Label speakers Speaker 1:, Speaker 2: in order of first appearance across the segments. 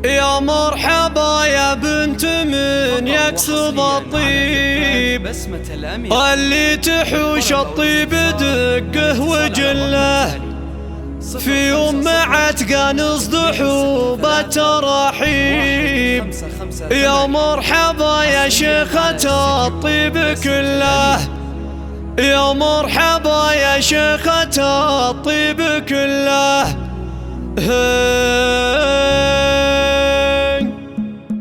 Speaker 1: يا مرحبا يا بنت من يكسب الطيب، اللي تحوش الطيب دقه وجله، في يوم عتقى نصدح بالتراحيب. يا مرحبا يا شيخة الطيب كله، يا مرحبا يا شيخة الطيب كله.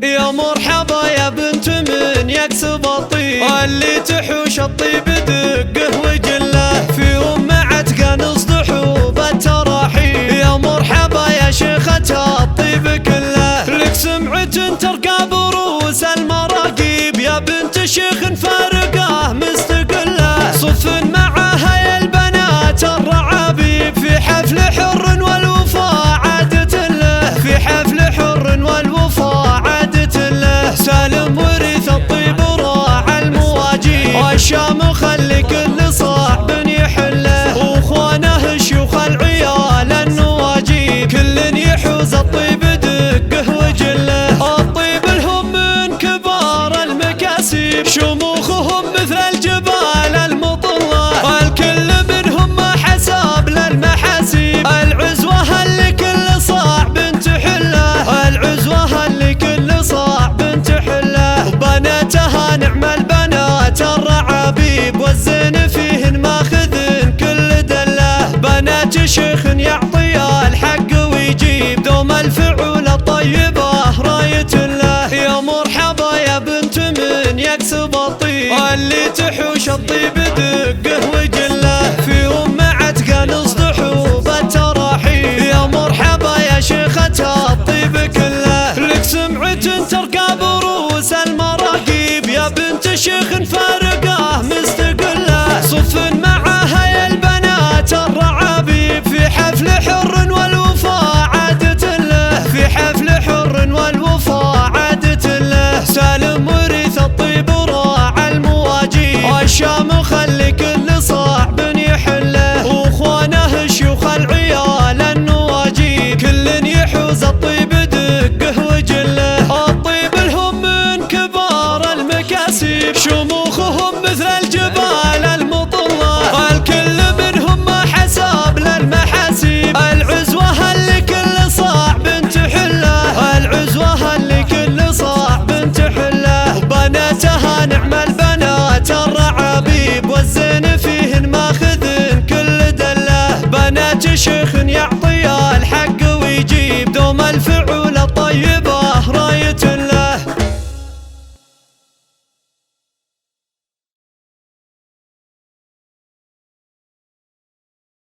Speaker 1: يا مرحبا يا بنت من يكسب الطيب، اللي تحوش الطيب دقه وجله، في يوم عتقى نصدح بالتراحيب. يا مرحبا يا شيخة الطيب كله، لك سمعة ترقى بروس المراقيب، يا بنت شيخ فارقه مستقله، صف معها يا البنات الرعابيب، في حفل حر والوفاء عادة له، في حفل حر والوفاء عادة له. سالم ورث الطيب راعى المواجيب، والشام خلي كل صاحب يحله، واخوانه شيوخ العيال النواجيب، كل يحوز الطيب دقه وجله. الطيب لهم من كبار المكاسب، شموخهم مثل الجبال المطلة، الكل منهم ما حساب للمحاسيب، العزوة اللي كل صاحب تحله، العزوة اللي كل صاحب تحله. بناتها نعم البنات الرعابيب، والزين فيهن ماخذن كل دله، بنات شيخ يعطي الحق ويجيب، دوم الفعول الطيبة راية له. يا مرحبا يا بنت من يكسب الطيب، اللي تحوش الطيب دقه وجله، في يوم عتقى نصدح بالتراحيب. يا مرحبا يا شيخة الطيب كله، لك سمعة ترقى بروس المراقيب، يا بنت شيخ فارقه مستقله، صف معها يا البنات الرعابيب، في حفل حر والوفاء عادة له، في حفل حر والوفاء عادة له. سالم ورث الطيب راعى المواجيب، والشام خلي كل صاحب يحله، واخوانه شيوخ العيال النواجيب، كل يحوز الطيب دقه وجله. الطيب لهم من كبار المكاسب، شموخهم مثل الجبال المطلة، الكل منهم ما حساب للمحاسيب، العزوة اللي كل صاحب تحله، العزوة اللي كل صاحب تحله. بناتها نعم البنات الرعابيب، والزين فيهن ماخذن كل دله، بنات شيخ